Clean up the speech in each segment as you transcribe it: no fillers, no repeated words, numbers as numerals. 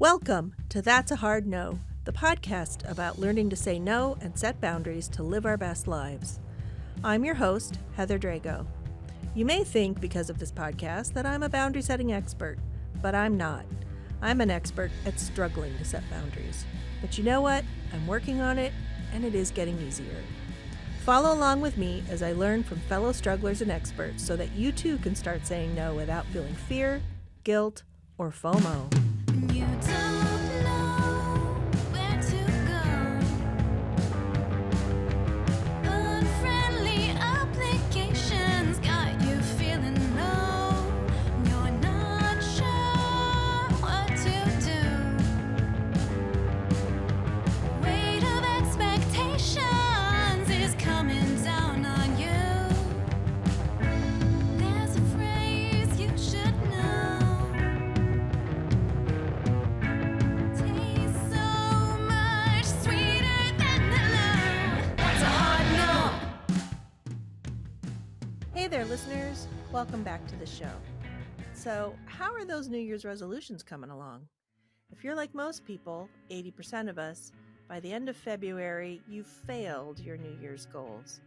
Welcome to That's a Hard No, the podcast about learning to say no and set boundaries to live our best lives. I'm your host, Heather Drago. You may think, because of this podcast, that I'm a boundary setting expert, but I'm not. I'm an expert at struggling to set boundaries. But you know what? I'm working on it, and it is getting easier. Follow along with me as I learn from fellow strugglers and experts so that you too can start saying no without feeling fear, guilt, or FOMO. You don't know where to go. Unfriendly applications got you feeling low. You're not sure what to do. Weight of expectations is coming down on you. There's a phrase you should know. Tastes so much sweeter than hello. That's a hard no. Hey there, listeners. Welcome back to the show. So, how are those New Year's resolutions coming along? If you're like most people, 80% of us, by the end of February, you've failed your New Year's goals.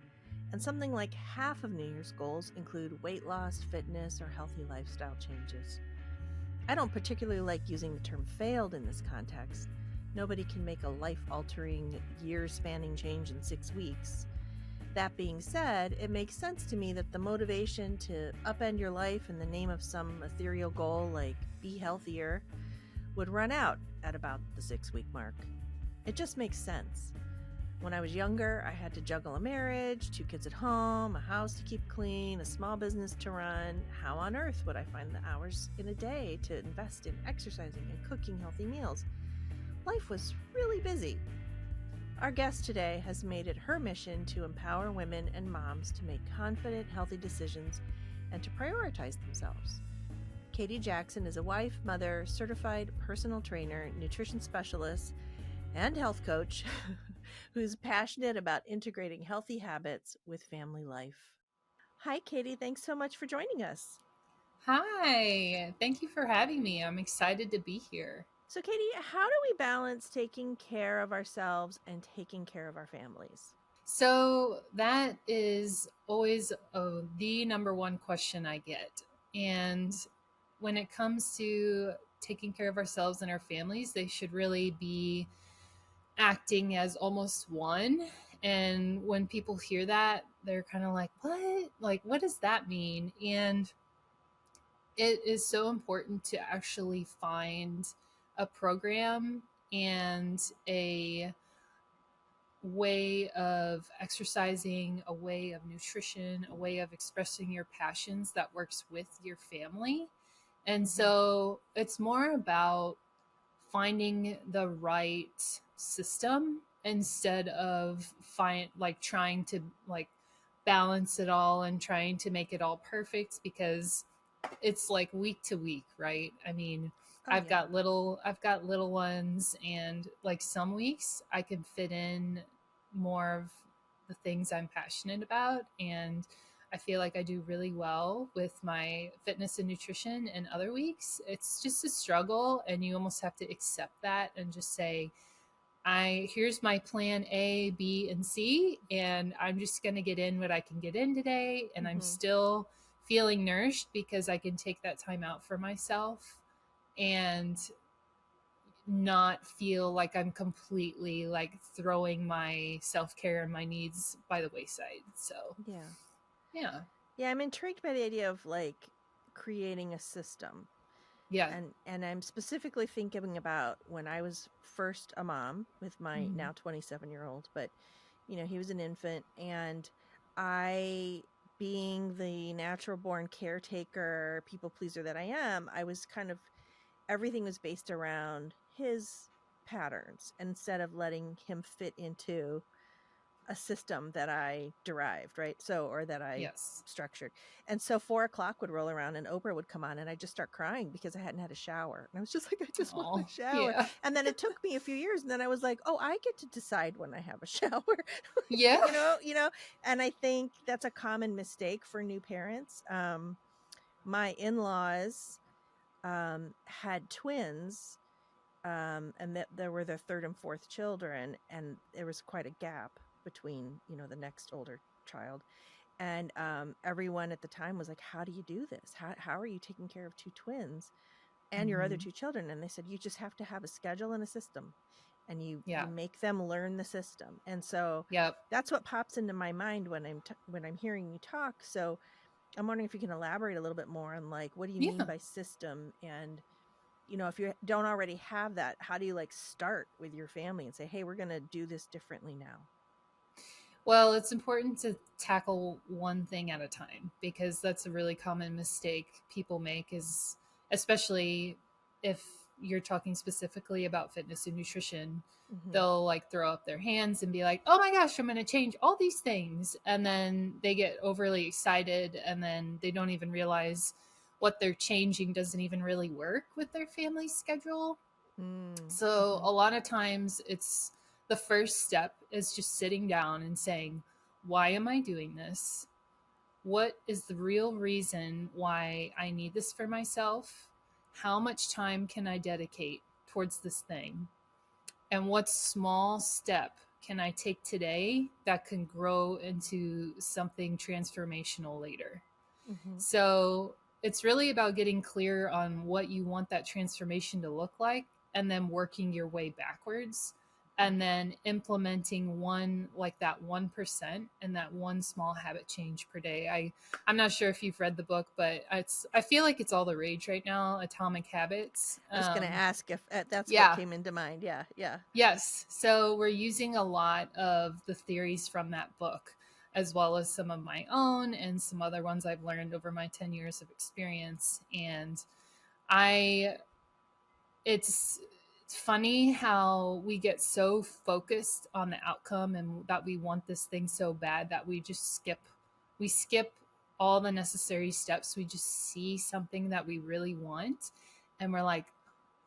And something like half of New Year's goals include weight loss, fitness, or healthy lifestyle changes. I don't particularly like using the term failed in this context. Nobody can make a life-altering, year-spanning change in 6 weeks. That being said, it makes sense to me that the motivation to upend your life in the name of some ethereal goal like be healthier would run out at about the 6-week mark. It just makes sense. When I was younger, I had to juggle a marriage, 2 kids at home, a house to keep clean, a small business to run. How on earth would I find the hours in a day to invest in exercising and cooking healthy meals? Life was really busy. Our guest today has made it her mission to empower women and moms to make confident, healthy decisions and to prioritize themselves. Katie Jackson is a wife, mother, certified personal trainer, nutrition specialist, and health coach who's passionate about integrating healthy habits with family life. Hi, Katie. Thanks so much for joining us. Hi, thank you for having me. I'm excited to be here. So, Katie, how do we balance taking care of ourselves and taking care of our families? So, that is always the number one question I get. And when it comes to taking care of ourselves and our families, they should really be acting as almost one. And when people hear that, they're kind of like, what? Like, what does that mean? And it is so important to actually find a program and a way of exercising, a way of nutrition, a way of expressing your passions that works with your family. And so it's more about finding the right system instead of trying to balance it all and trying to make it all perfect, because it's like week to week, right? I mean, I've got little ones, and like some weeks I can fit in more of the things I'm passionate about, and I feel like I do really well with my fitness and nutrition, and other weeks it's just a struggle, and you almost have to accept that and just say, here's my plan A, B, and C, and I'm just going to get in what I can get in today, and I'm still feeling nourished because I can take that time out for myself and not feel like I'm completely like throwing my self-care and my needs by the wayside. So yeah, I'm intrigued by the idea of like creating a system. And I'm specifically thinking about when I was first a mom with my now 27-year-old, but you know, he was an infant, and I, being the natural born caretaker, people pleaser that I am, I was kind of, everything was based around his patterns instead of letting him fit into a system that I derived, right? So, or that I structured. And so 4 o'clock would roll around and Oprah would come on and I'd just start crying because I hadn't had a shower. And I was just like, I just want a shower. Yeah. And then it took me a few years. And then I was like, oh, I get to decide when I have a shower. Yeah. you know, and I think that's a common mistake for new parents. My in-laws had twins and that there were their third and fourth children, and there was quite a gap between, the next older child. And everyone at the time was like, how do you do this? How are you taking care of two twins and your other Mhm. two children? And they said, you just have to have a schedule and a system, and you Yeah. make them learn the system. And so Yep. that's what pops into my mind when I'm hearing you talk. So I'm wondering if you can elaborate a little bit more on, like, what do you mean Yeah. by system? And if you don't already have that, how do you start with your family and say, hey, we're going to do this differently now? Well, it's important to tackle one thing at a time, because that's a really common mistake people make, is especially if you're talking specifically about fitness and nutrition, Mm-hmm. they'll like throw up their hands and be like, "Oh my gosh, I'm going to change all these things." And then they get overly excited, and then they don't even realize what they're changing doesn't even really work with their family schedule. So Mm-hmm. a lot of times it's the first step is just sitting down and saying, why am I doing this? What is the real reason why I need this for myself? How much time can I dedicate towards this thing? And what small step can I take today that can grow into something transformational later? Mm-hmm. So it's really about getting clear on what you want that transformation to look like, and then working your way backwards, and then implementing that 1% and that one small habit change per day. I'm not sure if you've read the book, but I feel like it's all the rage right now, Atomic Habits. I was going to ask if that's what Yeah. came into mind. Yeah. Yeah. Yes. So we're using a lot of the theories from that book, as well as some of my own and some other ones I've learned over my 10 years of experience. And I, it's, it's funny how we get so focused on the outcome and that we want this thing so bad that we skip all the necessary steps. We just see something that we really want, and we're like,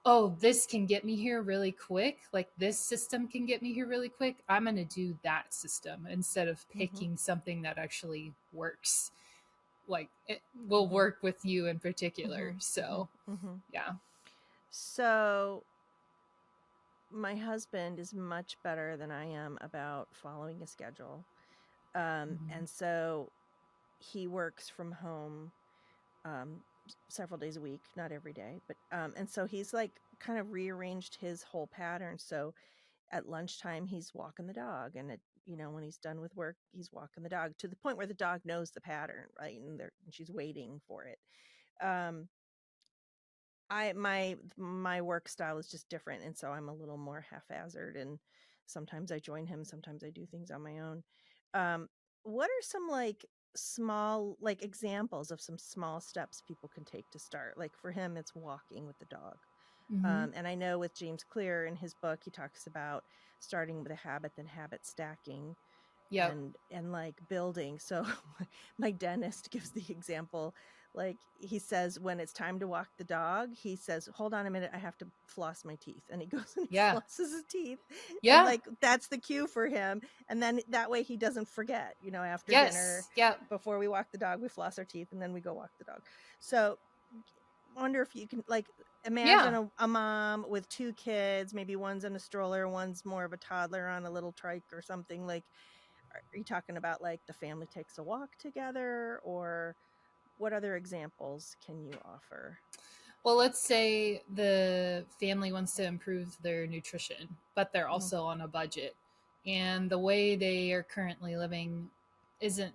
oh, this can get me here really quick. Like, this system can get me here really quick. I'm going to do that system instead of picking something that actually works. Like, it will work with you in particular. So, yeah. So my husband is much better than I am about following a schedule. And so he works from home several days a week, not every day, but and so he's kind of rearranged his whole pattern. So at lunchtime he's walking the dog, and when he's done with work, he's walking the dog, to the point where the dog knows the pattern, right? And she's waiting for it. um my work style is just different, and so I'm a little more haphazard, and sometimes I join him, sometimes I do things on my own. What are some small examples of some small steps people can take to start? Like for him, it's walking with the dog. Mm-hmm. And I know with James Clear in his book, he talks about starting with a habit, then habit stacking, Yep. and building. So my dentist gives the example, he says when it's time to walk the dog, he says, hold on a minute, I have to floss my teeth, and he goes and he Yeah. flosses his teeth. Yeah. And that's the cue for him, and then that way he doesn't forget. After Yes. dinner, Yep. before we walk the dog, we floss our teeth, and then we go walk the dog. So wonder if you can imagine Yeah. a mom with two kids, maybe one's in a stroller, one's more of a toddler on a little trike or something. Are you talking about the family takes a walk together, or what other examples can you offer? Well, let's say the family wants to improve their nutrition, but they're also on a budget. And the way they are currently living isn't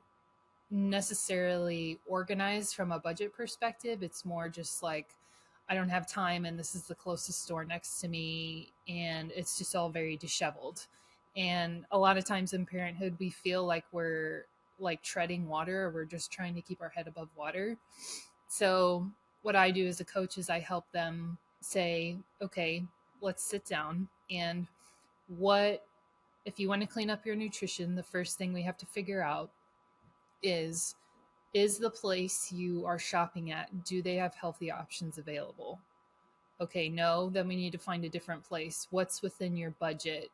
necessarily organized from a budget perspective. It's more just like, I don't have time, and this is the closest store next to me, and it's just all very disheveled. And a lot of times in parenthood, we feel like we're like treading water, or we're just trying to keep our head above water. So what I do as a coach is I help them say, okay, let's sit down, and what if you want to clean up your nutrition, the first thing we have to figure out is the place you are shopping at, do they have healthy options available? Okay, no, then we need to find a different place. What's within your budget?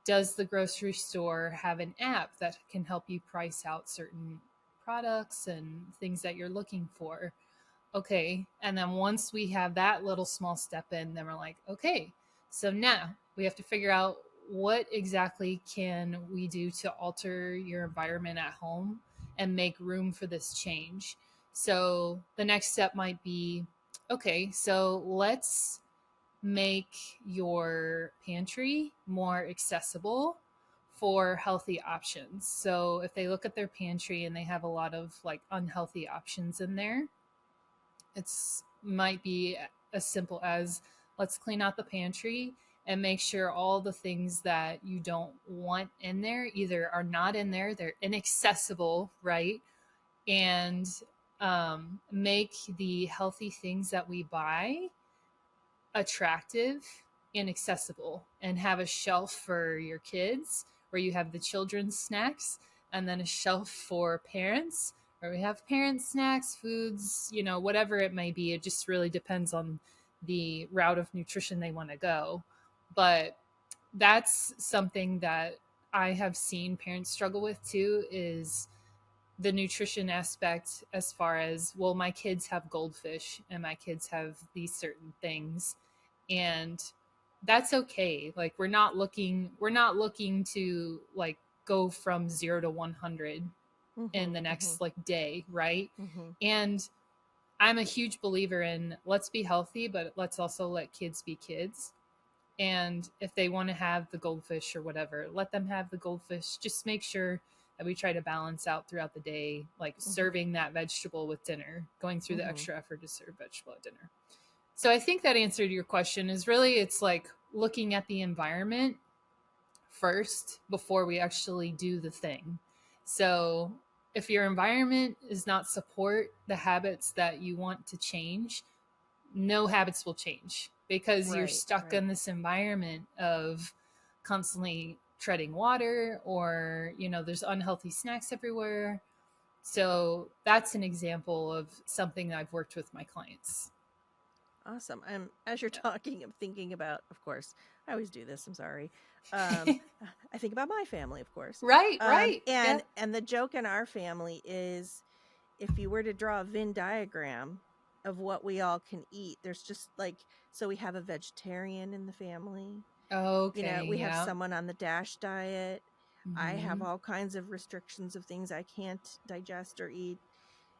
Does the grocery store have an app that can help you price out certain products and things that you're looking for? Okay, and then once we have that little small step in, then we're like, okay, So now we have to figure out what exactly can we do to alter your environment at home and make room for this change. So the next step might be, okay, so let's make your pantry more accessible for healthy options. So if they look at their pantry and they have a lot of like unhealthy options in there, it's might be as simple as, let's clean out the pantry and make sure all the things that you don't want in there either are not in there, they're inaccessible, right? And make the healthy things that we buy attractive and accessible, and have a shelf for your kids where you have the children's snacks, and then a shelf for parents where we have parents snacks, foods, whatever it may be. It just really depends on the route of nutrition they want to go. But that's something that I have seen parents struggle with too, is the nutrition aspect, as far as, well, my kids have goldfish and my kids have these certain things, and that's okay. Like, we're not looking to like go from 0 to 100 in the next like day, right? And I'm a huge believer in, let's be healthy, but let's also let kids be kids. And if they want to have the goldfish or whatever, let them have the goldfish. Just make sure that we try to balance out throughout the day, like serving that vegetable with dinner, going through the extra effort to serve vegetable at dinner. So I think that answered your question. Is really, it's like looking at the environment first before we actually do the thing. So if your environment does not support the habits that you want to change, no habits will change, because you're stuck in this environment of constantly treading water, or there's unhealthy snacks everywhere. So that's an example of something that I've worked with my clients. Awesome. As you're talking, I'm thinking about, of course, I always do this, I'm sorry. I think about my family, of course. Right. And the joke in our family is, if you were to draw a Venn diagram of what we all can eat, there's just like, so we have a vegetarian in the family. Okay. We have someone on the DASH diet. I have all kinds of restrictions of things I can't digest or eat.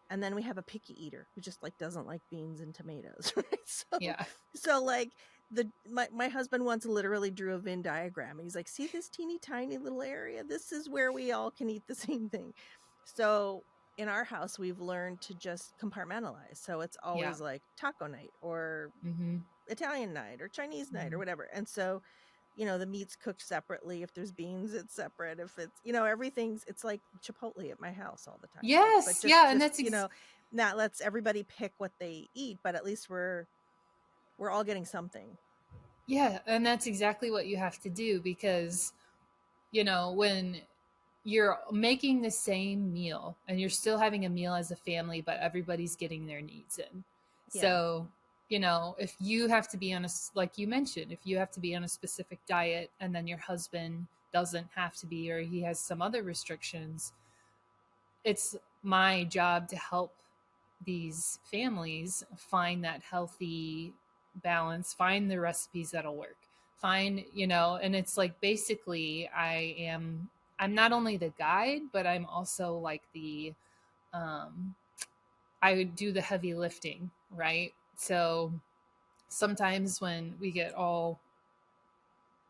And then we have a picky eater who just like doesn't like beans and tomatoes. Right? So like my husband once literally drew a Venn diagram. He's like, see this teeny tiny little area? This is where we all can eat the same thing. So in our house, we've learned to just compartmentalize. So it's always like taco night or Italian night or Chinese night or whatever. And so, the meat's cooked separately. If there's beans, it's separate. If it's, everything's, it's like Chipotle at my house all the time. Yes. But and that's, that lets everybody pick what they eat, but at least we're all getting something. Yeah. And that's exactly what you have to do, because, when you're making the same meal and you're still having a meal as a family, but everybody's getting their needs in. Yeah. So, if you have to be on like you mentioned, if you have to be on a specific diet and then your husband doesn't have to be, or he has some other restrictions, it's my job to help these families find that healthy balance, find the recipes that'll work, find, and it's like, basically I'm not only the guide, but I'm also like I would do the heavy lifting, right? So sometimes when we get all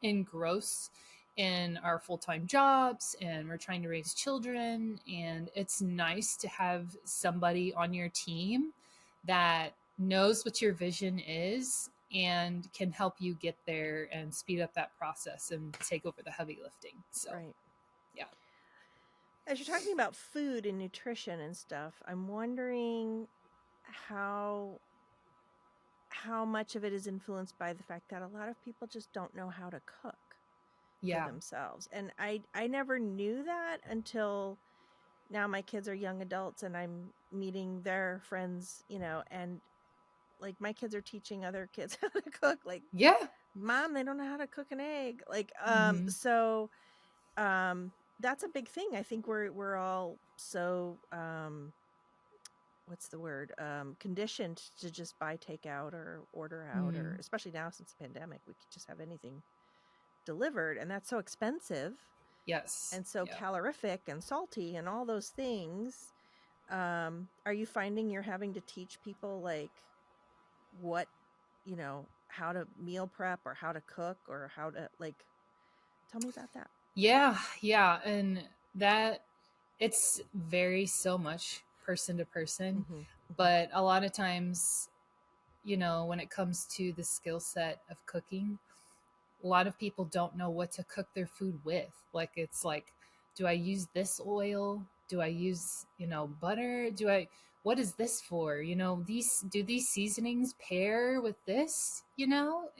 engrossed in our full-time jobs and we're trying to raise children, and it's nice to have somebody on your team that knows what your vision is and can help you get there and speed up that process and take over the heavy lifting. So, yeah. As you're talking about food and nutrition and stuff, I'm wondering how much of it is influenced by the fact that a lot of people just don't know how to cook for themselves. And I never knew that until now. My kids are young adults and I'm meeting their friends, and like my kids are teaching other kids how to cook. Like, Mom, they don't know how to cook an egg. Like, so that's a big thing. I think we're all so what's the word, conditioned to just buy takeout or order out, or especially now since the pandemic, we could just have anything delivered, and that's so expensive Yes. and so Yeah. calorific and salty and all those things. Are you finding you're having to teach people like what, how to meal prep or how to cook or how to tell me about that? Yeah, yeah. And that it's varies so much person to person. Mm-hmm, But a lot of times, when it comes to the skill set of cooking, a lot of people don't know what to cook their food with. Like, it's like, do I use this oil? Do I use, butter? What is this for? Do these seasonings pair with this,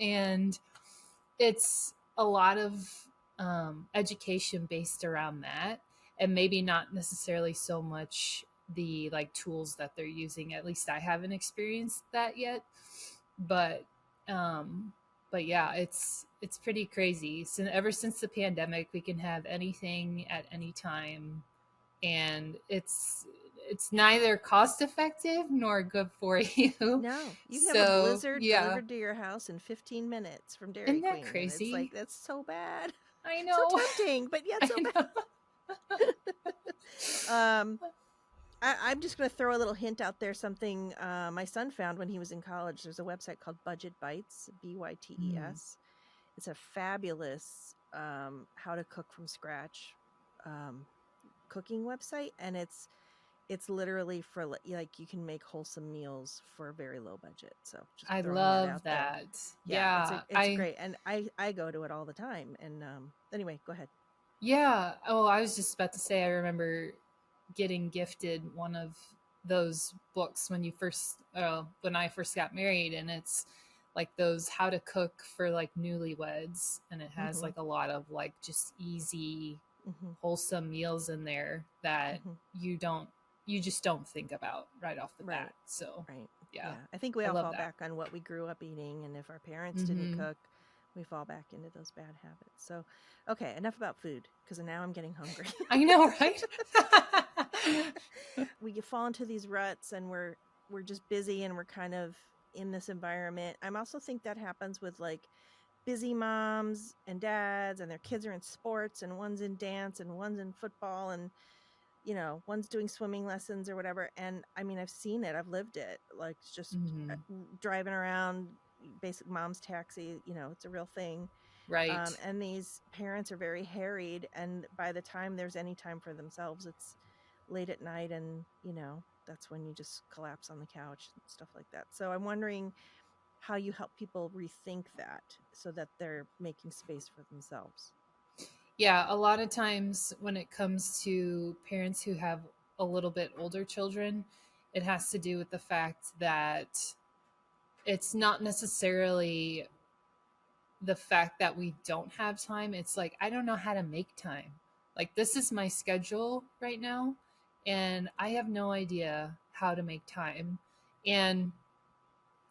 And it's a lot of education based around that, and maybe not necessarily so much the like tools that they're using. At least I haven't experienced that yet, but um yeah, it's pretty crazy. So ever since the pandemic, we can have anything at any time, and it's neither cost effective nor good for you. No, you can have a So blizzard yeah, delivered to your house in 15 minutes from Dairy isn't that Queen, and it's like, crazy? that's so bad. I So know. tempting, but yet I so know. bad. I'm just going to throw a little hint out there. Something my son found when he was in college. There's a website called Budget Bites, BYTES. It's a fabulous how to cook from scratch cooking website, and it's literally for like you can make wholesome meals for a very low budget. So just I throwing that love out there. that. Yeah, Yeah, it's great, and I go to it all the time. And anyway, go ahead. yeah. Oh, I was just about to say, I remember getting gifted one of those books when I first got married, and it's like those how to cook for like newlyweds, and it has Mm-hmm. like a lot of like just easy, Mm-hmm. wholesome meals in there that Mm-hmm. you just don't think about right off the bat. Right. So Right. yeah, Yeah. I think we I all love fall that. back on what we grew up eating. And if our parents didn't Mm-hmm. cook, we fall back into those bad habits. So, okay, enough about food because now I'm getting hungry. I know, right? We fall into these ruts and we're just busy and we're kind of in this environment. I'm also think that happens with like busy moms and dads and their kids are in sports and one's in dance and one's in football and one's doing swimming lessons or whatever. And I mean, I've seen it, I've lived it, like just Mm-hmm. driving around, basic mom's taxi, it's a real thing. Right. And these parents are very harried. And by the time there's any time for themselves, it's late at night. And, that's when you just collapse on the couch and stuff like that. So I'm wondering how you help people rethink that so that they're making space for themselves. Yeah, a lot of times when it comes to parents who have a little bit older children, it has to do with the fact that it's not necessarily the fact that we don't have time. It's like, I don't know how to make time. Like, this is my schedule right now, and I have no idea how to make time. And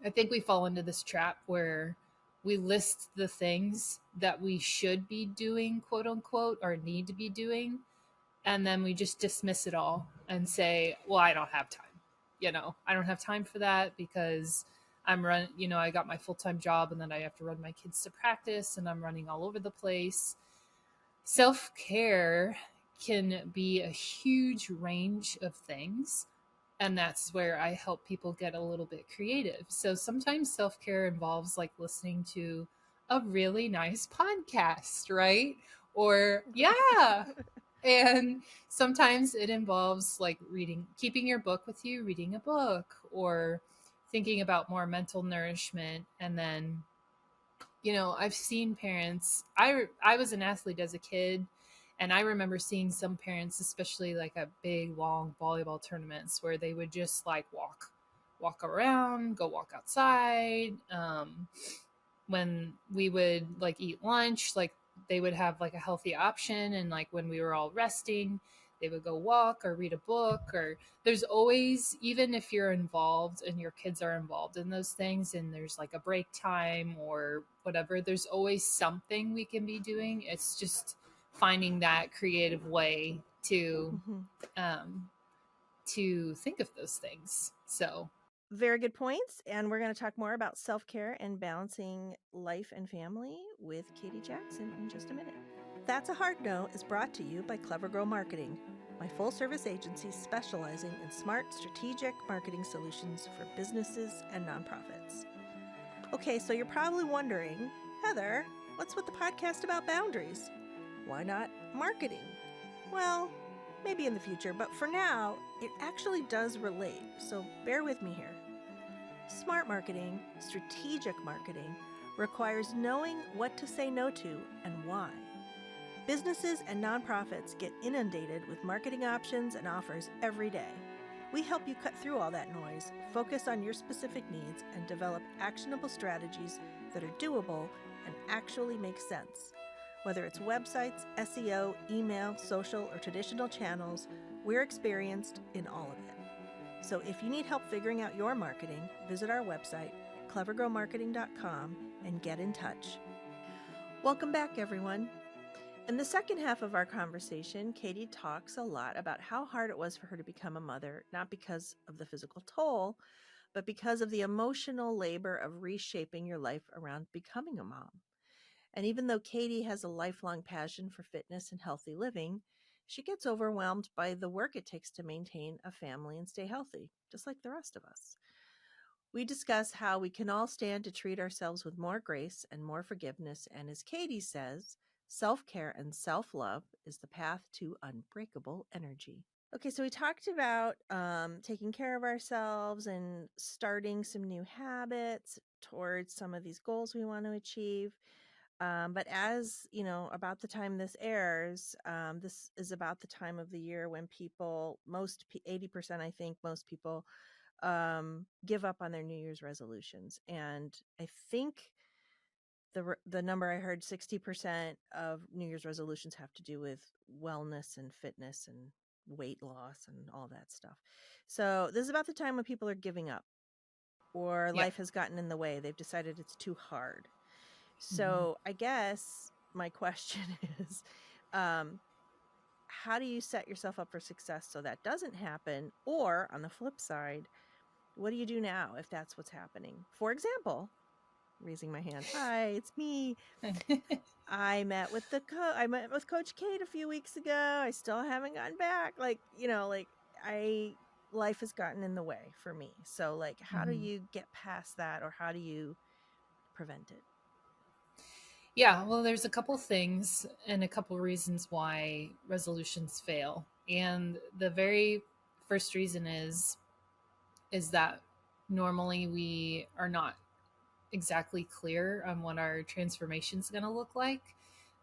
I think we fall into this trap where we list the things that we should be doing, quote unquote, or need to be doing, and then we just dismiss it all and say, well, I don't have time. I don't have time for that because I got my full-time job, and then I have to run my kids to practice, and I'm running all over the place. Self-care can be a huge range of things, and that's where I help people get a little bit creative. So sometimes self-care involves like listening to a really nice podcast, right? Or yeah. And sometimes it involves like keeping your book with you, reading a book, or thinking about more mental nourishment. And then, I've seen parents. I was an athlete as a kid, and I remember seeing some parents, especially like at big long volleyball tournaments, where they would just like walk around, go walk outside. When we would like eat lunch, like they would have like a healthy option, and like when we were all resting, they would go walk or read a book. Or there's always, even if you're involved and your kids are involved in those things and there's like a break time or whatever, there's always something we can be doing. It's just finding that creative way to Mm-hmm. um to think of those things. So very good points. And we're going to talk more about self-care and balancing life and family with Katie Jackson in just a minute. That's a Hard No is brought to you by Clever Girl Marketing, my full-service agency specializing in smart, strategic marketing solutions for businesses and nonprofits. Okay, so you're probably wondering, Heather, what's with the podcast about boundaries? Why not marketing? Well, maybe in the future, but for now, it actually does relate, so bear with me here. Smart marketing, strategic marketing, requires knowing what to say no to and why. Businesses and nonprofits get inundated with marketing options and offers every day. We help you cut through all that noise, focus on your specific needs, and develop actionable strategies that are doable and actually make sense. Whether it's websites, SEO, email, social, or traditional channels, we're experienced in all of it. So if you need help figuring out your marketing, visit our website, clevergrowmarketing.com, and get in touch. Welcome back, everyone. In the second half of our conversation, Katie talks a lot about how hard it was for her to become a mother, not because of the physical toll, but because of the emotional labor of reshaping your life around becoming a mom. And even though Katie has a lifelong passion for fitness and healthy living, she gets overwhelmed by the work it takes to maintain a family and stay healthy, just like the rest of us. We discuss how we can all stand to treat ourselves with more grace and more forgiveness, and as Katie says, self-care and self-love is the path to unbreakable energy. Okay, so we talked about taking care of ourselves and starting some new habits towards some of these goals we want to achieve. But as you know, about the time this airs, this is about the time of the year when 80%, I think, most people give up on their New Year's resolutions. And I think the number I heard, 60% of New Year's resolutions have to do with wellness and fitness and weight loss and all that stuff. So this is about the time when people are giving up, or life has gotten in the way. They've decided it's too hard. So I guess my question is, how do you set yourself up for success so that doesn't happen? Or on the flip side, what do you do now if that's what's happening? For example, raising my hand. Hi, it's me. I met with Coach Kate a few weeks ago. I still haven't gotten back. Life has gotten in the way for me. So how do you get past that, or how do you prevent it? Yeah, well, there's a couple things and a couple reasons why resolutions fail. And the very first reason is that normally we are not exactly clear on what our transformation is going to look like.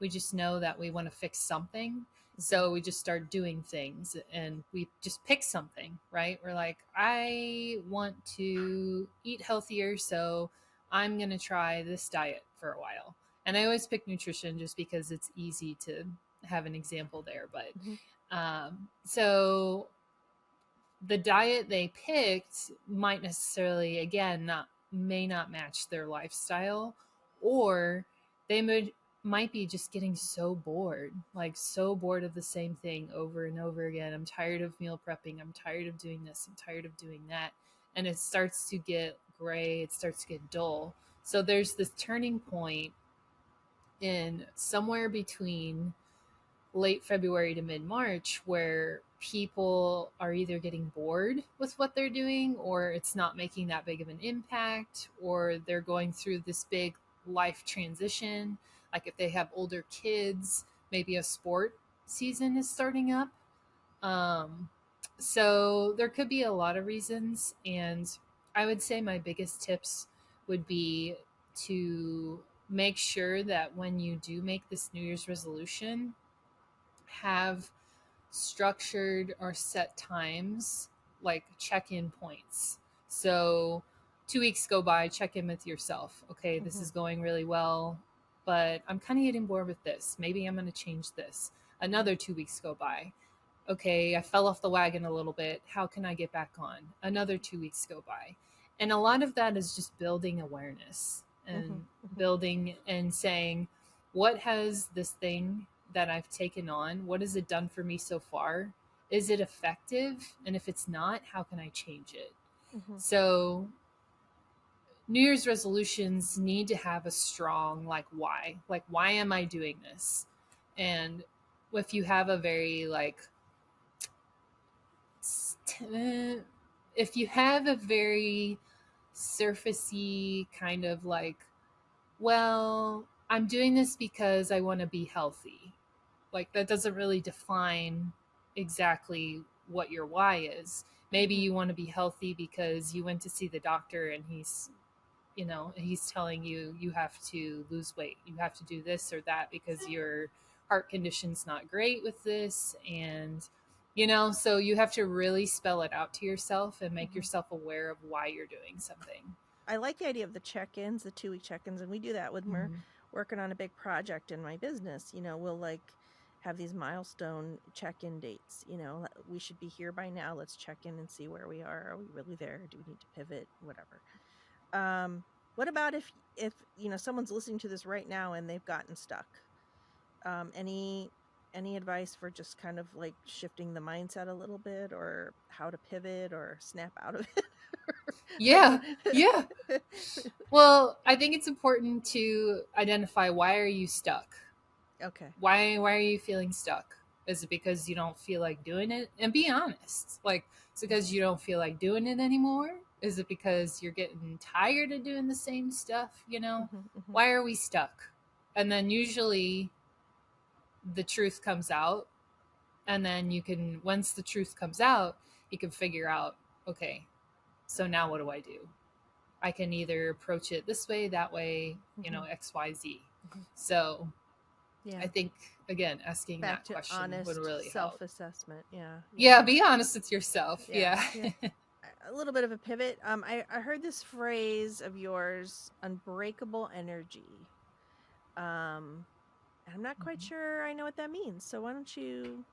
We just know that we want to fix something. So we just start doing things and we just pick something, right? We're like, I want to eat healthier, so I'm going to try this diet for a while. And I always pick nutrition just because it's easy to have an example there. But so the diet they picked might necessarily, again, may not match their lifestyle, or they might be just getting so bored of the same thing over and over again. I'm tired of meal prepping. I'm tired of doing this. I'm tired of doing that. And it starts to get gray. It starts to get dull. So there's this turning point in somewhere between late February to mid-March where people are either getting bored with what they're doing, or it's not making that big of an impact, or they're going through this big life transition. Like if they have older kids, maybe a sport season is starting up. So there could be a lot of reasons. And I would say my biggest tips would be to make sure that when you do make this New Year's resolution, have structured or set times, like check-in points. So 2 weeks go by, check in with yourself. Okay, this is going really well, but I'm kind of getting bored with this. Maybe I'm going to change this. Another 2 weeks go by. Okay, I fell off the wagon a little bit. How can I get back on? Another 2 weeks go by. And a lot of that is just building awareness and building and saying, what has this thing that I've taken on, what has it done for me so far? is it effective? And if it's not, how can I change it? Mm-hmm. So New Year's resolutions need to have a strong, like, why am I doing this? And if you have a very if you have a very surfacey kind of like, well, I'm doing this because I want to be healthy, like that doesn't really define exactly what your why is. Maybe you want to be healthy because you went to see the doctor and he's telling you you have to lose weight, you have to do this or that because your heart condition's not great with this. And so you have to really spell it out to yourself and make yourself aware of why you're doing something. I like the idea of the check-ins, the 2-week check-ins, and we do that when we're working on a big project in my business. We'll like have these milestone check-in dates. We should be here by now. Let's check in and see where we are. Are we really there? Do we need to pivot? Whatever. What about if someone's listening to this right now and they've gotten stuck? Any advice for just kind of like shifting the mindset a little bit, or how to pivot or snap out of it? Yeah. Well, I think it's important to identify, why are you stuck? Okay. Why are you feeling stuck? Is it because you don't feel like doing it? And be honest. Like, it's because you don't feel like doing it anymore? Is it because you're getting tired of doing the same stuff? Why are we stuck? And then usually the truth comes out. And then once the truth comes out, you can figure out, okay, so now what do I do? I can either approach it this way, that way, X, Y, Z. So Yeah. I think, again, asking Back that question honest would really help. self-assessment. Yeah, be honest with yourself. Yeah. A little bit of a pivot. I heard this phrase of yours, unbreakable energy. I'm not quite sure I know what that means. So why don't you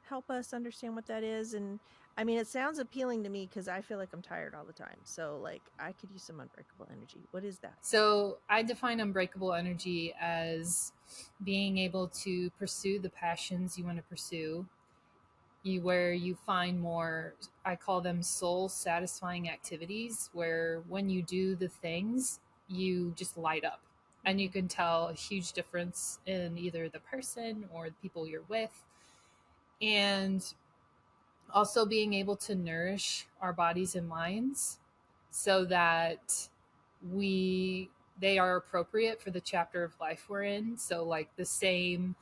help us understand what that is? And I mean, it sounds appealing to me because I feel like I'm tired all the time. So like I could use some unbreakable energy. What is that? So I define unbreakable energy as being able to pursue the passions you want to pursue, where you find more, I call them soul satisfying activities, where when you do the things, you just light up. And you can tell a huge difference in either the person or the people you're with. And also being able to nourish our bodies and minds so that they are appropriate for the chapter of life we're in. So like the same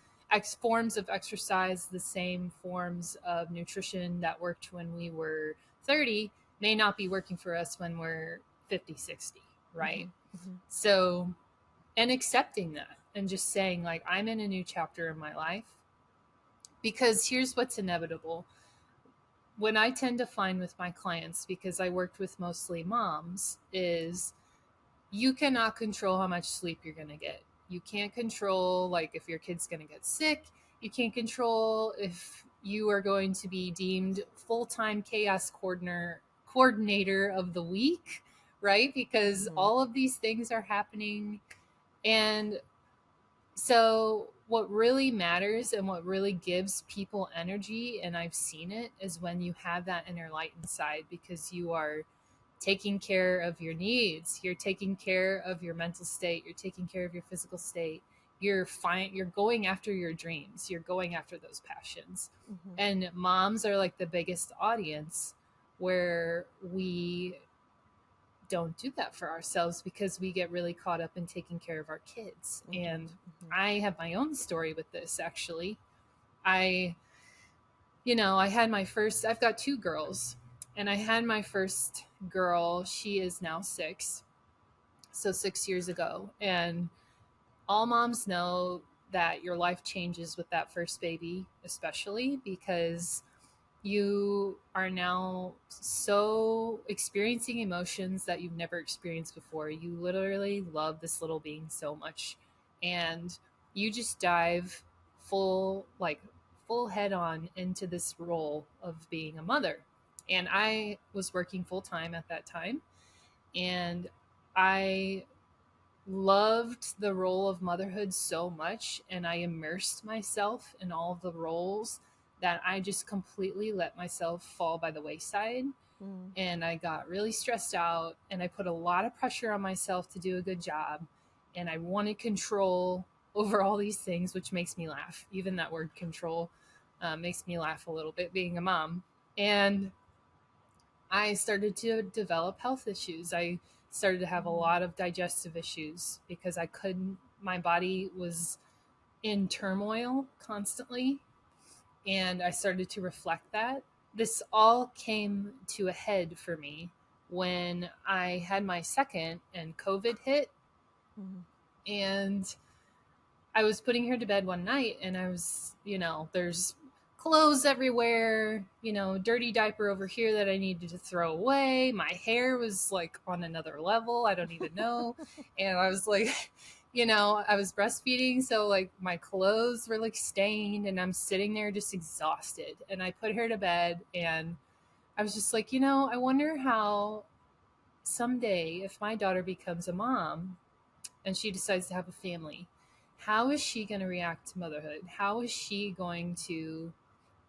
forms of exercise, the same forms of nutrition that worked when we were 30 may not be working for us when we're 50, 60, right? So, and accepting that and just saying, like, I'm in a new chapter in my life. Because here's what's inevitable. When I tend to find with my clients, because I worked with mostly moms, is you cannot control how much sleep you're going to get. You can't control, like, if your kid's going to get sick. You can't control if you are going to be deemed full-time chaos coordinator of the week, right? Because all of these things are happening. And so what really matters and what really gives people energy, and I've seen it, is when you have that inner light inside, because you are taking care of your needs, you're taking care of your mental state, you're taking care of your physical state, you're going after your dreams, you're going after those passions. And moms are like the biggest audience where we don't do that for ourselves, because we get really caught up in taking care of our kids. And I have my own story with this, actually. I've got 2 girls, and I had my first girl. She is now 6. So 6 years ago. And all moms know that your life changes with that first baby, especially because you are now so experiencing emotions that you've never experienced before. You literally love this little being so much, and you just dive full head on into this role of being a mother. And I was working full time at that time, and I loved the role of motherhood so much, and I immersed myself in all of the roles that I just completely let myself fall by the wayside. Mm. And I got really stressed out, and I put a lot of pressure on myself to do a good job. And I wanted control over all these things, which makes me laugh. Even that word control makes me laugh a little bit being a mom. And I started to develop health issues. I started to have a lot of digestive issues because I couldn't, my body was in turmoil constantly. And I started to reflect that. This all came to a head for me when I had my second and COVID hit. Mm. And I was putting her to bed one night, and I was, there's clothes everywhere, dirty diaper over here that I needed to throw away. My hair was like on another level. I don't even know. And I was like, I was breastfeeding. So like my clothes were like stained, and I'm sitting there just exhausted. And I put her to bed, and I was just like, I wonder how someday, if my daughter becomes a mom and she decides to have a family, how is she going to react to motherhood? How is she going to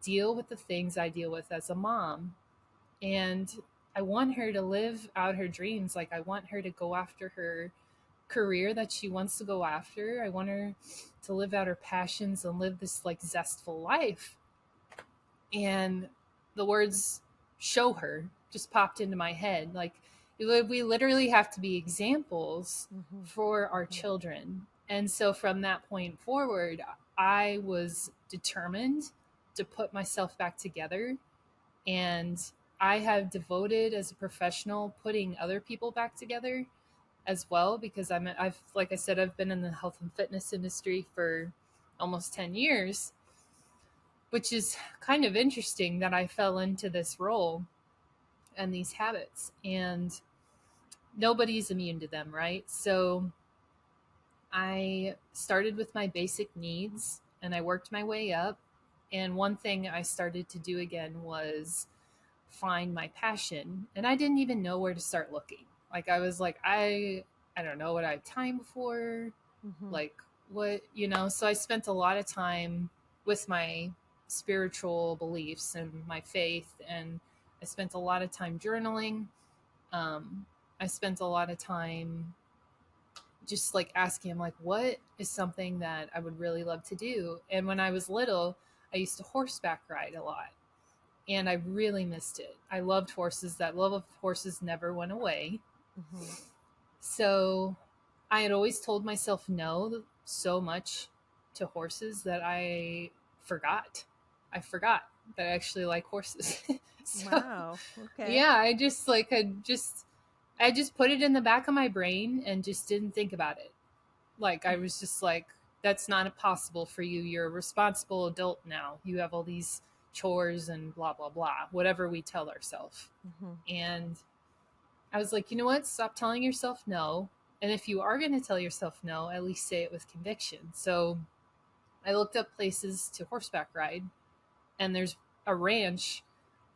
deal with the things I deal with as a mom? And I want her to live out her dreams. Like, I want her to go after her career that she wants to go after. I want her to live out her passions and live this like zestful life. And the words show her just popped into my head. Like, we literally have to be examples Mhm. for our children. And so from that point forward, I was determined to put myself back together. And I have devoted as a professional putting other people back together as well, because I've, like I said, I've been in the health and fitness industry for almost 10 years, which is kind of interesting that I fell into this role and these habits, and nobody's immune to them, right? So I started with my basic needs and I worked my way up. And one thing I started to do again was find my passion. And I didn't even know where to start looking. Like, I was like, I don't know what I have time for. Mhm. Like, what, so I spent a lot of time with my spiritual beliefs and my faith, and I spent a lot of time journaling. I spent a lot of time just like asking him, like, what is something that I would really love to do? And when I was little, I used to horseback ride a lot, and I really missed it. I loved horses. That love of horses never went away. Mhm. So I had always told myself no so much to horses that I forgot. I forgot that I actually like horses. So Wow. Okay. yeah, I just put it in the back of my brain and just didn't think about it. Like, I was just like, that's not possible for you. You're a responsible adult now. You have all these chores and blah blah blah, whatever we tell ourselves. Mhm. And I was like, you know what? Stop telling yourself no. And if you are going to tell yourself no, at least say it with conviction. So I looked up places to horseback ride, and there's a ranch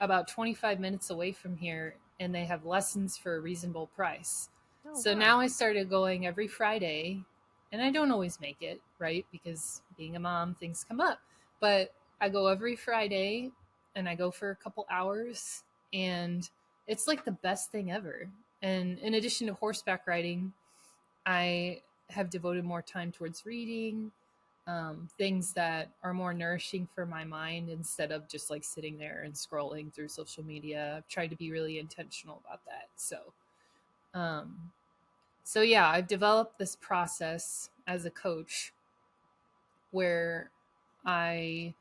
about 25 minutes away from here, and they have lessons for a reasonable price. Oh, So wow. now I started going every Friday, and I don't always make it, right? Because being a mom, things come up. But I go every Friday, and I go for a couple hours, and it's like the best thing ever. And in addition to horseback riding, I have devoted more time towards reading, things that are more nourishing for my mind instead of just like sitting there and scrolling through social media. I've tried to be really intentional about that. Um, so yeah, I've developed this process as a coach where I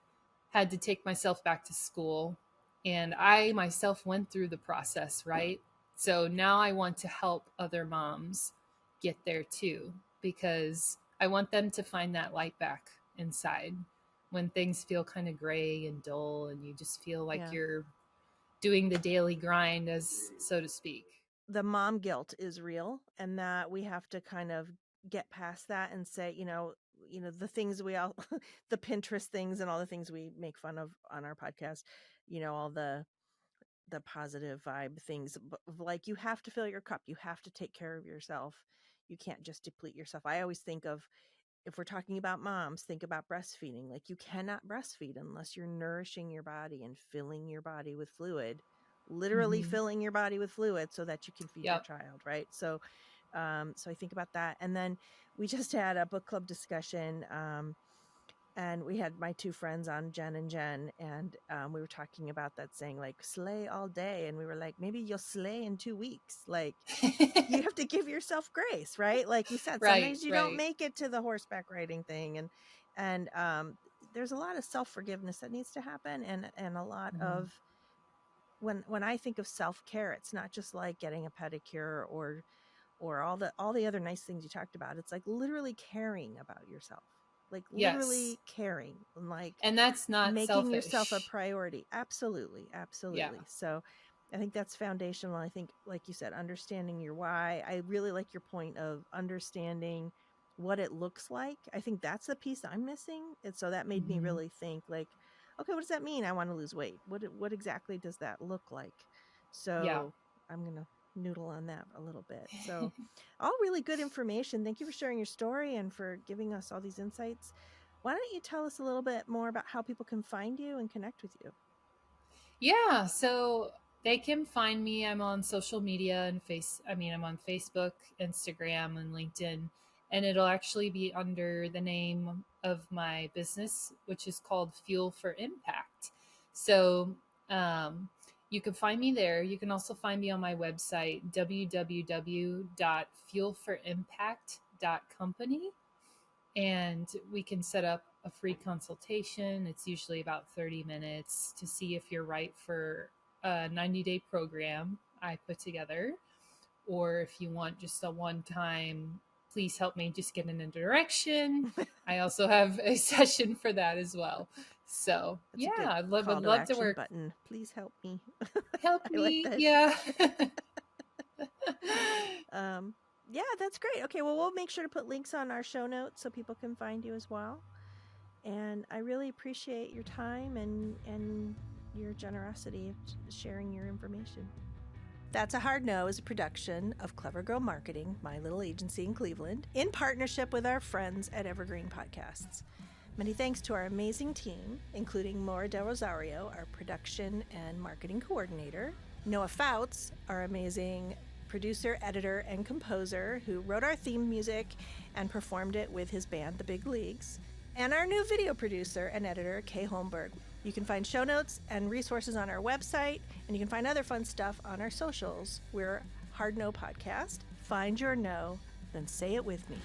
had to take myself back to school, and I myself went through the process, right? So now I want to help other moms get there too, because I want them to find that light back inside when things feel kind of gray and dull and you just feel like Yeah. you're doing the daily grind, as so to speak. The mom guilt is real, and that we have to kind of get past that and say, the things we all the Pinterest things and all the things we make fun of on our podcast, all the positive vibe things, but like, you have to fill your cup, you have to take care of yourself, you can't just deplete yourself. I always think of if we're talking about moms, think about breastfeeding. Like, you cannot breastfeed unless you're nourishing your body and filling your body with fluid, literally Mhm. filling your body with fluid so that you can feed your Yep. child, right? So I think about that. And then we just had a book club discussion, and we had my two friends on, Jen and Jen, and we were talking about that saying, like, slay all day, and we were like, maybe you'll slay in 2 weeks. Like, you have to give yourself grace, right? Like we said, Right, sometimes you don't right. make it to the horseback riding thing, and there's a lot of self-forgiveness that needs to happen, and a lot Mhm. of, when I think of self-care, it's not just like getting a pedicure or all the other nice things you talked about. It's like literally caring about yourself, like Yes. literally caring, and like And that's not making yourself a selfish. priority. Absolutely. Yeah. Absolutely. So I think that's foundational. I think, like you said, understanding your why. I really like your point of understanding what it looks like. I think that's the piece I'm missing. And so that made me Mhm. really think, like, okay, what does that mean? I want to lose weight. What exactly does that look like? Yeah. So I'm going to noodle on that a little bit. So all really good information. Thank you for sharing your story and for giving us all these insights. Why don't you tell us a little bit more about how people can find you and connect with you? Yeah, so they can find me. I'm on social media and I'm on Facebook, Instagram, and LinkedIn, and it'll actually be under the name of my business, which is called Fuel for Impact. So, you can find me there. You can also find me on my website, www.fuelforimpact.company, and we can set up a free consultation. It's usually about 30 minutes to see if you're right for a 90-day program I put together, or if you want just a one-time, please help me just get in a direction. I also have a session for that as well. So That's a good yeah, call would to love to action work. button. Please help me. Help I like me. that. Yeah. Yeah, that's great. Okay, well, we'll make sure to put links on our show notes so people can find you as well. And I really appreciate your time and your generosity of sharing your information. That's a Hard No is a production of Clever Girl Marketing, my little agency in Cleveland, in partnership with our friends at Evergreen Podcasts. Many thanks to our amazing team, including Maura del Rosario, our production and marketing coordinator, Noah Foutz, our amazing producer, editor, and composer who wrote our theme music and performed it with his band, The Big Leagues, and our new video producer and editor, Kae Holmberg. You can find show notes and resources on our website, and you can find other fun stuff on our socials. We're Hard No Podcast. Find your no, then say it with me.